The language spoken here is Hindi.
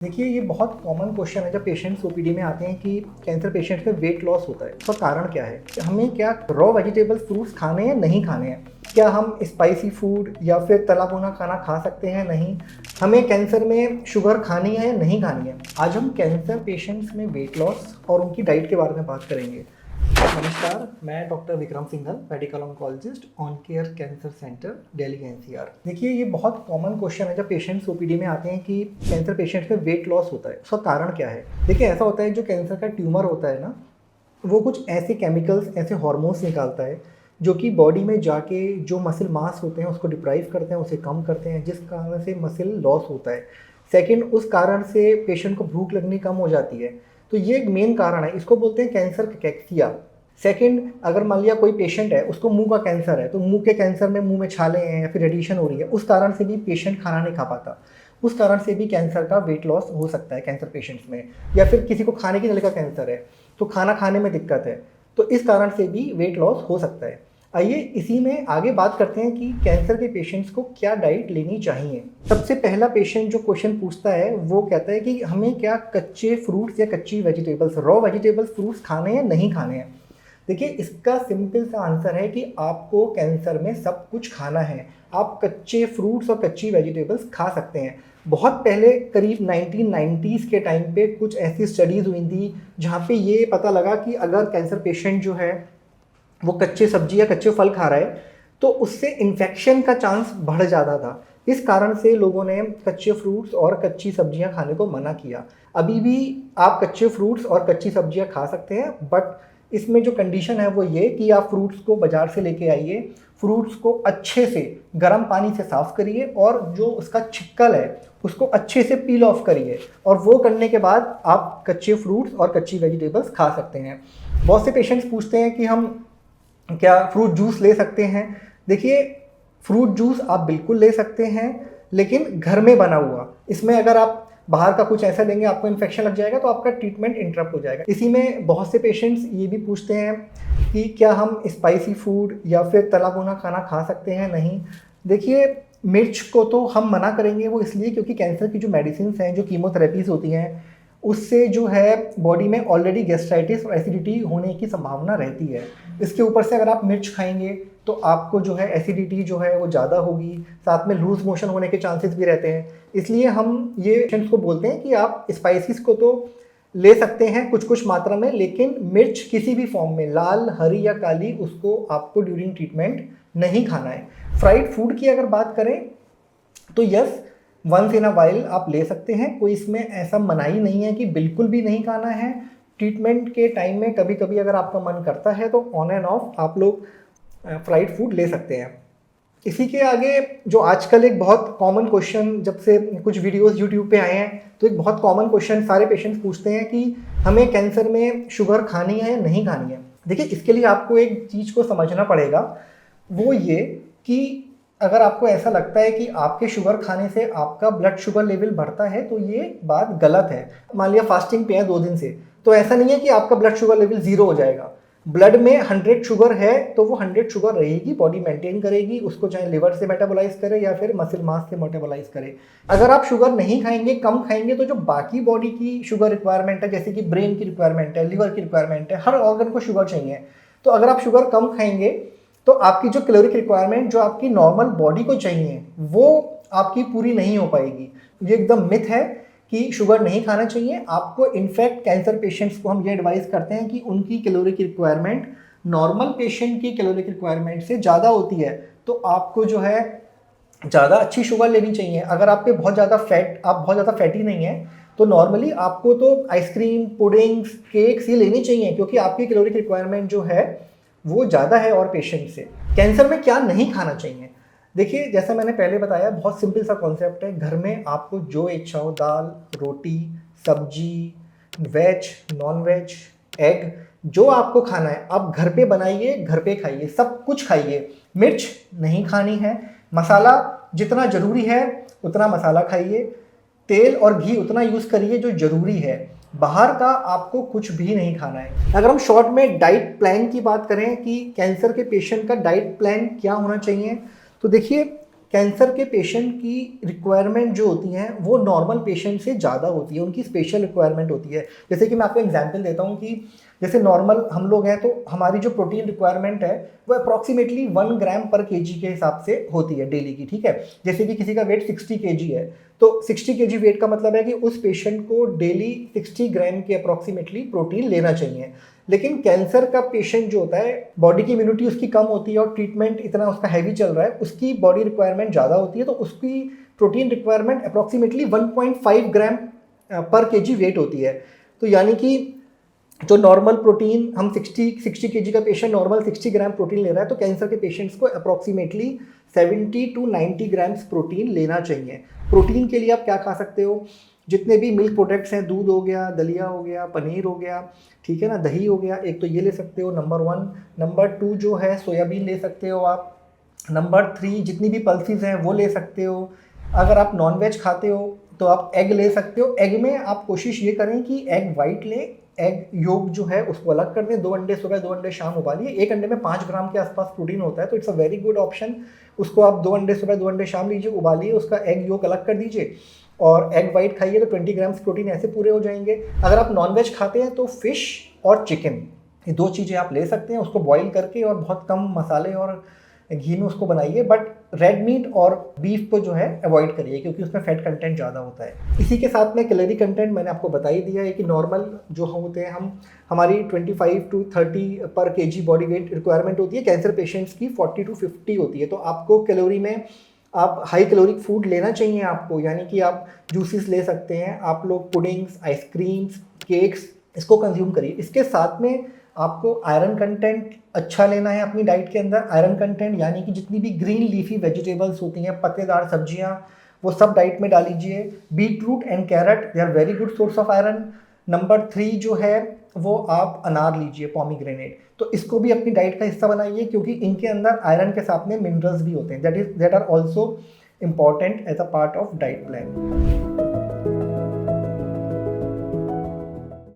देखिए, ये बहुत कॉमन क्वेश्चन है जब पेशेंट्स ओपीडी में आते हैं कि कैंसर पेशेंट्स में वेट लॉस होता है। उसका कारण क्या है? हमें क्या रॉ वेजिटेबल्स फ्रूट्स खाने हैं, नहीं खाने हैं? क्या हम स्पाइसी फूड या फिर तला भुना खाना खा सकते हैं, नहीं? हमें कैंसर में शुगर खानी है या नहीं खानी है? आज हम कैंसर पेशेंट्स में वेट लॉस और उनकी डाइट के बारे में बात करेंगे। नमस्कार, मैं doctor Vikram Singhal, medical oncologist, on care cancer centre, Delhi NCR. देखिए, ये बहुत कॉमन क्वेश्चन है जब पेशेंट्स ओपीडी में आते हैं कि कैंसर पेशेंट्स में वेट लॉस होता है। उसका कारण क्या है? देखिए, ऐसा होता है जो कैंसर का ट्यूमर होता है ना, वो कुछ ऐसे केमिकल्स, ऐसे हार्मोन्स निकालता है जो कि बॉडी में जाके जो मसल मास होते हैं उसको डिप्राइव करते हैं, उसे कम करते हैं, जिस कारण से मसल लॉस होता है। सेकेंड, उस कारण से पेशेंट को भूख लगनी कम हो जाती है। तो ये एक मेन कारण है, इसको बोलते हैं कैंसर कैक्सिया। सेकंड, अगर मान लिया कोई पेशेंट है, उसको मुंह का कैंसर है, तो मुंह के कैंसर में मुंह में छाले हैं या फिर रेडिएशन हो रही है, उस कारण से भी पेशेंट खाना नहीं खा पाता। उस कारण से भी कैंसर का वेट लॉस हो सकता है कैंसर पेशेंट्स में। या फिर किसी को खाने की नली का कैंसर है, तो खाना खाने में दिक्कत है, तो इस कारण से भी वेट लॉस हो सकता है। आइए इसी में आगे बात करते हैं कि कैंसर के पेशेंट्स को क्या डाइट लेनी चाहिए। सबसे पहला पेशेंट जो क्वेश्चन पूछता है वो कहता है कि हमें क्या कच्चे फ्रूट्स या कच्ची वेजिटेबल्स, रॉ वेजिटेबल्स फ्रूट्स खाने हैं, नहीं खाने हैं? देखिए, इसका सिंपल सा आंसर है कि आपको कैंसर में सब कुछ खाना है। आप कच्चे फ्रूट्स और कच्ची वेजिटेबल्स खा सकते हैं। बहुत पहले करीब 1990s के टाइम पे कुछ ऐसी स्टडीज़ हुई थी जहाँ पे ये पता लगा कि अगर कैंसर पेशेंट जो है वो कच्चे सब्जी या कच्चे फल खा रहा है तो उससे इन्फेक्शन का चांस बढ़ जाता था। इस कारण से लोगों ने कच्चे फ्रूट्स और कच्ची सब्जियां खाने को मना किया। अभी भी आप कच्चे फ्रूट्स और कच्ची सब्जियां खा सकते हैं, बट इसमें जो कंडीशन है वो ये कि आप फ्रूट्स को बाज़ार से लेके आइए, फ्रूट्स को अच्छे से गर्म पानी से साफ़ करिए और जो उसका छिक्कल है उसको अच्छे से पील ऑफ करिए, और वो करने के बाद आप कच्चे फ्रूट्स और कच्ची वेजिटेबल्स खा सकते हैं। बहुत से पेशेंट्स पूछते हैं कि हम क्या फ्रूट जूस ले सकते हैं? देखिए, फ्रूट जूस आप बिल्कुल ले सकते हैं, लेकिन घर में बना हुआ। इसमें अगर आप बाहर का कुछ ऐसा लेंगे आपको इन्फेक्शन लग जाएगा तो आपका ट्रीटमेंट इंटरप्ट हो जाएगा। इसी में बहुत से पेशेंट्स ये भी पूछते हैं कि क्या हम स्पाइसी फूड या फिर तला भुना खाना खा सकते हैं, नहीं? देखिए, मिर्च को तो हम मना करेंगे, वो इसलिए क्योंकि कैंसर की जो मेडिसिन हैं, जो कीमोथेरेपीज़ होती हैं, उससे जो है बॉडी में ऑलरेडी गैस्ट्राइटिस और एसिडिटी होने की संभावना रहती है। इसके ऊपर से अगर आप मिर्च खाएंगे तो आपको जो है एसिडिटी जो है वो ज़्यादा होगी, साथ में लूज मोशन होने के चांसेस भी रहते हैं। इसलिए हम ये पेशेंट्स को बोलते हैं कि आप स्पाइसेस को तो ले सकते हैं कुछ कुछ मात्रा में, लेकिन मिर्च किसी भी फॉर्म में, लाल, हरी या काली, उसको आपको ड्यूरिंग ट्रीटमेंट नहीं खाना है। फ्राइड फूड की अगर बात करें तो yes, once in a while आप ले सकते हैं, कोई इसमें ऐसा मनाही नहीं है कि बिल्कुल भी नहीं खाना है। ट्रीटमेंट के टाइम में कभी कभी अगर आपका मन करता है तो ऑन एंड ऑफ आप लोग फ्राइड फूड ले सकते हैं। इसी के आगे जो आजकल एक बहुत कॉमन क्वेश्चन, जब से कुछ वीडियोस यूट्यूब पे आए हैं तो एक बहुत कॉमन क्वेश्चन सारे पेशेंट्स पूछते हैं कि हमें कैंसर में शुगर खानी है या नहीं खानी है। देखिए, इसके लिए आपको एक चीज़ को समझना पड़ेगा, वो ये कि अगर आपको ऐसा लगता है कि आपके शुगर खाने से आपका ब्लड शुगर लेवल बढ़ता है तो ये बात गलत है। मान लिया फास्टिंग पे है 2 दिन से, तो ऐसा नहीं है कि आपका ब्लड शुगर लेवल 0 हो जाएगा। ब्लड में 100 शुगर है तो वो 100 शुगर रहेगी, बॉडी मेंटेन करेगी उसको, चाहे लिवर से मेटाबोलाइज करे या फिर मसल मास से मेटाबोलाइज करे। अगर आप शुगर नहीं खाएंगे, कम खाएंगे, तो जो बाकी बॉडी की शुगर रिक्वायरमेंट है, जैसे कि ब्रेन की रिक्वायरमेंट है, लिवर की रिक्वायरमेंट है, हर ऑर्गन को शुगर चाहिए, तो अगर आप शुगर कम खाएंगे तो आपकी जो कैलोरिक रिक्वायरमेंट जो आपकी नॉर्मल बॉडी को चाहिए वो आपकी पूरी नहीं हो पाएगी। ये एकदम मिथ है कि शुगर नहीं खाना चाहिए आपको। इनफैक्ट कैंसर पेशेंट्स को हम ये एडवाइस करते हैं कि उनकी कैलोरिक रिक्वायरमेंट नॉर्मल पेशेंट की कैलोरिक रिक्वायरमेंट से ज़्यादा होती है, तो आपको जो है ज़्यादा अच्छी शुगर लेनी चाहिए। अगर आप पे बहुत ज़्यादा आप बहुत ज़्यादा फैटी नहीं है तो नॉर्मली आपको तो आइसक्रीम, पुडिंग्स, केक्स ये लेनी चाहिए, क्योंकि आपकी कैलोरिक रिक्वायरमेंट जो है वो ज़्यादा है और पेशेंट से। कैंसर में क्या नहीं खाना चाहिए? देखिए, जैसा मैंने पहले बताया, बहुत सिंपल सा कॉन्सेप्ट है। घर में आपको जो इच्छा हो, दाल, रोटी, सब्जी, वेज, नॉन वेज, एग, जो आपको खाना है आप घर पे बनाइए, घर पे खाइए, सब कुछ खाइए। मिर्च नहीं खानी है, मसाला जितना ज़रूरी है उतना मसाला खाइए, तेल और घी उतना यूज़ करिए जो ज़रूरी है। बाहर का आपको कुछ भी नहीं खाना है। अगर हम शॉर्ट में डाइट प्लान की बात करें कि कैंसर के पेशेंट का डाइट प्लान क्या होना चाहिए, तो देखिए, कैंसर के पेशेंट की रिक्वायरमेंट जो होती हैं वो नॉर्मल पेशेंट से ज़्यादा होती है, उनकी स्पेशल रिक्वायरमेंट होती है। जैसे कि मैं आपको एग्जांपल देता हूँ कि जैसे नॉर्मल हम लोग हैं तो हमारी जो प्रोटीन रिक्वायरमेंट है वो अप्रॉक्सीमेटली 1 ग्राम पर केजी के हिसाब से होती है डेली की, ठीक है। जैसे कि किसी का वेट 60 केजी है तो 60 केजी वेट का मतलब है कि उस पेशेंट को डेली 60 ग्राम के अप्रॉक्सीमेटली प्रोटीन लेना चाहिए। लेकिन कैंसर का पेशेंट जो होता है बॉडी की इम्यूनिटी उसकी कम होती है और ट्रीटमेंट इतना उसका हैवी चल रहा है, उसकी बॉडी रिक्वायरमेंट ज़्यादा होती है, तो उसकी प्रोटीन रिक्वायरमेंट अप्रॉक्सीमेटली 1.5 ग्राम पर केजी वेट होती है। तो यानी कि जो नॉर्मल प्रोटीन हम 60 केजी का पेशेंट नॉर्मल 60 ग्राम प्रोटीन ले रहा है, तो कैंसर के पेशेंट्स को अप्रॉक्सीमेटली 70 to 90 ग्राम्स प्रोटीन लेना चाहिए। प्रोटीन के लिए आप क्या खा सकते हो, जितने भी मिल्क प्रोडक्ट्स हैं, दूध हो गया, दलिया हो गया, पनीर हो गया, ठीक है ना, दही हो गया, एक तो ये ले सकते हो नंबर 1। नंबर 2 जो है सोयाबीन ले सकते हो आप। नंबर 3 जितनी भी पल्सेस हैं वो ले सकते हो। अगर आप नॉनवेज खाते हो तो आप एग ले सकते हो। एग में आप कोशिश ये करें कि एग वाइट लें, एग योग जो है उसको अलग कर दें। 2 अंडे सुबह 2 अंडे शाम उबालिए, एक अंडे में 5 ग्राम के आसपास प्रोटीन होता है, तो it's a very good option. उसको आप 2 अंडे सुबह 2 अंडे शाम लीजिए, उबालिए, उसका एग योग अलग कर दीजिए और एग वाइट खाइए, तो 20 ग्राम्स प्रोटीन ऐसे पूरे हो जाएंगे। अगर आप नॉनवेज खाते हैं तो फिश और चिकन, ये 2 चीज़ें आप ले सकते हैं, उसको बॉईल करके और बहुत कम मसाले और घी में उसको बनाइए। बट रेड मीट और बीफ को जो है अवॉइड करिए क्योंकि उसमें फैट कंटेंट ज़्यादा होता है। इसी के साथ में कैलोरी कंटेंट मैंने आपको बता ही दिया है कि नॉर्मल जो होते हैं हमारी 25 to 30 पर केजी बॉडी वेट रिक्वायरमेंट होती है, कैंसर पेशेंट्स की 40 to 50 होती है। तो आपको कैलोरी में आप हाई कैलोरिक फूड लेना चाहिए आपको, यानी कि आप जूसेस ले सकते हैं, आप लोग पुडिंग्स, आइसक्रीम्स, केक्स इसको कंज्यूम करिए। इसके साथ में आपको आयरन कंटेंट अच्छा लेना है अपनी डाइट के अंदर। आयरन कंटेंट यानी कि जितनी भी ग्रीन लीफी वेजिटेबल्स होती हैं, पत्तेदार सब्जियां, वो सब डाइट में डालीजिए। Beetroot and carrot they are very good source of iron. Number 3 जो है वो आप अनार लीजिए, पोमीग्रेनेट, तो इसको भी अपनी डाइट का हिस्सा बनाइए क्योंकि इनके अंदर आयरन के साथ में मिनरल्स भी होते हैं, that are also important as a part of diet plan.